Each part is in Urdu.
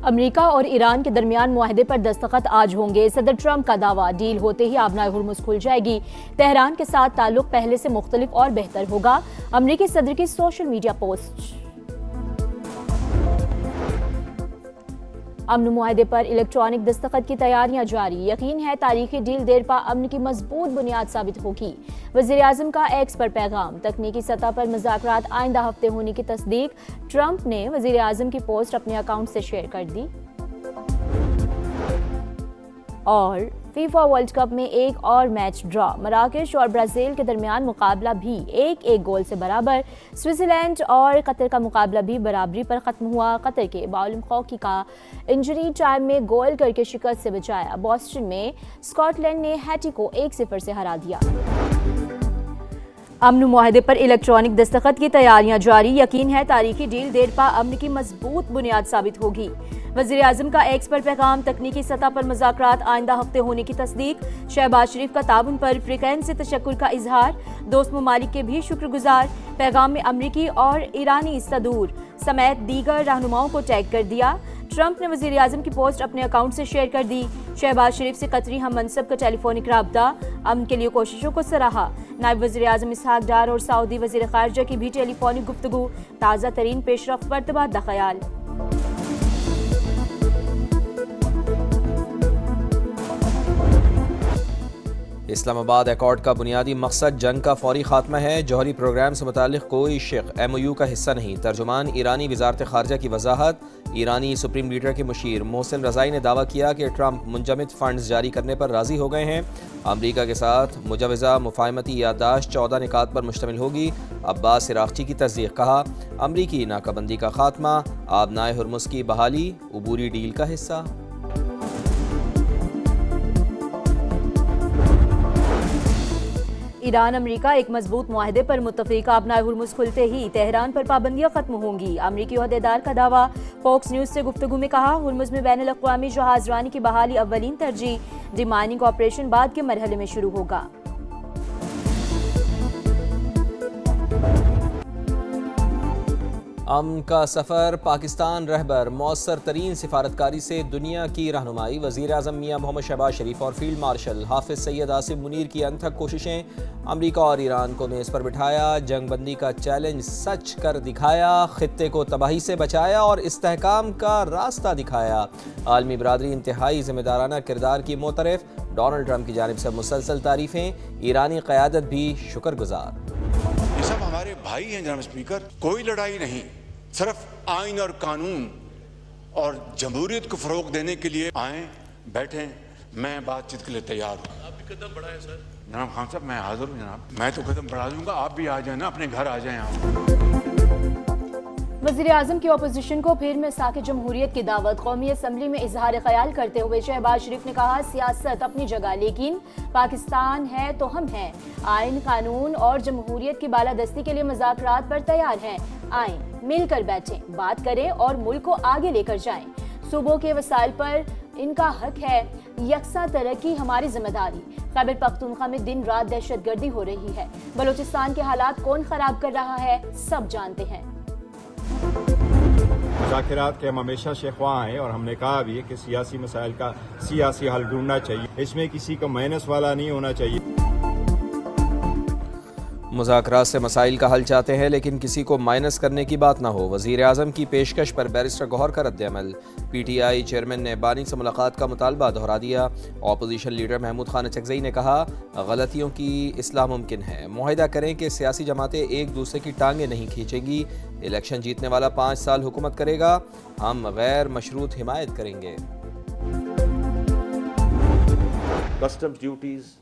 امریکہ اور ایران کے درمیان معاہدے پر دستخط آج ہوں گے۔ صدر ٹرمپ کا دعویٰ، ڈیل ہوتے ہی آبنائے ہرمز کھل جائے گی۔ تہران کے ساتھ تعلق پہلے سے مختلف اور بہتر ہوگا۔ امریکی صدر کی سوشل میڈیا پوسٹ۔ امن معاہدے پر الیکٹرانک دستخط کی تیاریاں جاری، یقین ہے تاریخی ڈیل دیر پا امن کی مضبوط بنیاد ثابت ہوگی۔ وزیراعظم کا ایکس پر پیغام، تکنیکی سطح پر مذاکرات آئندہ ہفتے ہونے کی تصدیق۔ ٹرمپ نے وزیراعظم کی پوسٹ اپنے اکاؤنٹ سے شیئر کر دی۔ اور فیفا ورلڈ کپ میں ایک اور میچ ڈرا، مراکش اور برازیل کے درمیان مقابلہ بھی 1-1 گول سے برابر۔ سوئٹزرلینڈ اور قطر کا مقابلہ بھی برابری پر ختم ہوا۔ قطر کے باولم خوکی کا انجری ٹائم میں گول کر کے شکست سے بچایا۔ بوسٹن میں اسکاٹ لینڈ نے ہیٹی کو 1-0 سے ہرا دیا۔ امن معاہدے پر الیکٹرانک دستخط کی تیاریاں جاری، یقین ہے تاریخی ڈیل دیر پا امن کی مضبوط بنیاد ثابت ہوگی۔ وزیراعظم کا ایکس پر پیغام، تکنیکی سطح پر مذاکرات آئندہ ہفتے ہونے کی تصدیق۔ شہباز شریف کا تعاون پر فریقین سے تشکر کا اظہار، دوست ممالک کے بھی شکر گزار۔ پیغام میں امریکی اور ایرانی صدور سمیت دیگر رہنماؤں کو ٹیگ کر دیا۔ ٹرمپ نے وزیراعظم کی پوسٹ اپنے اکاؤنٹ سے شیئر کر دی۔ شہباز شریف سے قطری ہم منصب کا ٹیلی فونک رابطہ، امن کے لیے کوششوں کو سراہا۔ نائب وزیراعظم اسحاق ڈار اور سعودی وزیر خارجہ کی بھی ٹیلی فونک گفتگو، تازہ ترین پیش رفت پر تبادلہ خیال۔ اسلام آباد ایکارڈ کا بنیادی مقصد جنگ کا فوری خاتمہ ہے، جوہری پروگرام سے متعلق کوئی شق ایم او یو کا حصہ نہیں۔ ترجمان ایرانی وزارت خارجہ کی وضاحت۔ ایرانی سپریم لیڈر کے مشیر محسن رضائی نے دعویٰ کیا کہ ٹرمپ منجمد فنڈز جاری کرنے پر راضی ہو گئے ہیں۔ امریکہ کے ساتھ مجوزہ مفاہمتی یادداشت 14 نکات پر مشتمل ہوگی۔ عباس عراقچی کی تصدیق، کہا امریکی ناکہ بندی کا خاتمہ، آبنائے ہرمز کی بحالی عبوری ڈیل کا حصہ۔ ایران امریکہ ایک مضبوط معاہدے پر متفق، آبنائے ہرمز کھلتے ہی تہران پر پابندیاں ختم ہوں گی۔ امریکی عہدیدار کا دعویٰ، فوکس نیوز سے گفتگو میں کہا ہرمز میں بین الاقوامی جہاز رانی کی بحالی اولین ترجیح، ڈی مائننگ آپریشن بعد کے مرحلے میں شروع ہوگا۔ امن کا سفر، پاکستان رہبر مؤثر ترین سفارتکاری سے دنیا کی رہنمائی۔ وزیر اعظم میاں محمد شہباز شریف اور فیلڈ مارشل حافظ سید آصف منیر کی انتھک کوششیں، امریکہ اور ایران کو میز پر بٹھایا، جنگ بندی کا چیلنج سچ کر دکھایا، خطے کو تباہی سے بچایا اور استحکام کا راستہ دکھایا۔ عالمی برادری انتہائی ذمہ دارانہ کردار کی معترف، ڈونلڈ ٹرمپ کی جانب سے مسلسل تعریفیں، ایرانی قیادت بھی شکر گزار۔ یہ سب ہمارے بھائی ہیں جناب اسپیکر، کوئی لڑائی نہیں، صرف آئین اور قانون اور جمہوریت کو فروغ دینے کے لیے آئیں، بیٹھیں، میں بات چیت کے لیے تیار ہوں۔ آپ بھی قدم بڑھائیں سر۔ جناب خان صاحب میں حاضر ہوں جناب، میں تو قدم بڑھا دوں گا، آپ بھی آ جائیں نا، اپنے گھر آ جائیں آپ۔ وزیر اعظم کی اپوزیشن کو پھر مساک جمہوریت کی دعوت، قومی اسمبلی میں اظہار خیال کرتے ہوئے شہباز شریف نے کہا سیاست اپنی جگہ لیکن پاکستان ہے تو ہم ہیں، آئین قانون اور جمہوریت کی بالادستی کے لیے مذاکرات پر تیار ہیں، آئیں مل کر بیٹھیں، بات کریں اور ملک کو آگے لے کر جائیں، صوبوں کے وسائل پر ان کا حق ہے، یکساں ترقی ہماری ذمہ داری۔ خیبر پختونخوا میں دن رات دہشت گردی ہو رہی ہے، بلوچستان کے حالات کون خراب کر رہا ہے سب جانتے ہیں۔ مذاکرات کے ہم ہمیشہ شیخواں ہیں اور ہم نے کہا بھی ہے کہ سیاسی مسائل کا سیاسی حل ڈھونڈنا چاہیے، اس میں کسی کو مائنس والا نہیں ہونا چاہیے۔ مذاکرات سے مسائل کا حل چاہتے ہیں لیکن کسی کو مائنس کرنے کی بات نہ ہو، وزیر اعظم کی پیشکش پر بیرسٹر گوہر کا رد عمل۔ پی ٹی آئی چیئرمین نے بانی سے ملاقات کا مطالبہ دہرا دیا۔ اپوزیشن لیڈر محمود خان اچکزئی نے کہا غلطیوں کی اصلاح ممکن ہے، معاہدہ کریں کہ سیاسی جماعتیں ایک دوسرے کی ٹانگیں نہیں کھینچیں گی، الیکشن جیتنے والا 5 سال حکومت کرے گا، ہم غیر مشروط حمایت کریں گے۔ Customs duties,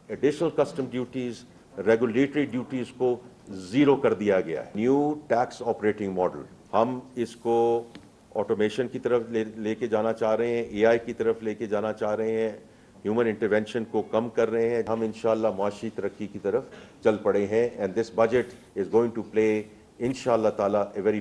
additional custom duties, regulatory duties کو زیرو کر دیا گیا ہے۔ نیو ٹیکس آپریٹنگ ماڈل، ہم اس کو آٹومیشن کی طرف لے کے جانا چاہ رہے ہیں، اے آئی کی طرف لے کے جانا چاہ رہے ہیں، ہیومن انٹرونشن کو کم کر رہے ہیں، ہم انشاءاللہ معاشی ترقی کی طرف چل پڑے ہیں، and this budget is going to play انشاءاللہ تعالی اے ویری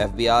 FBI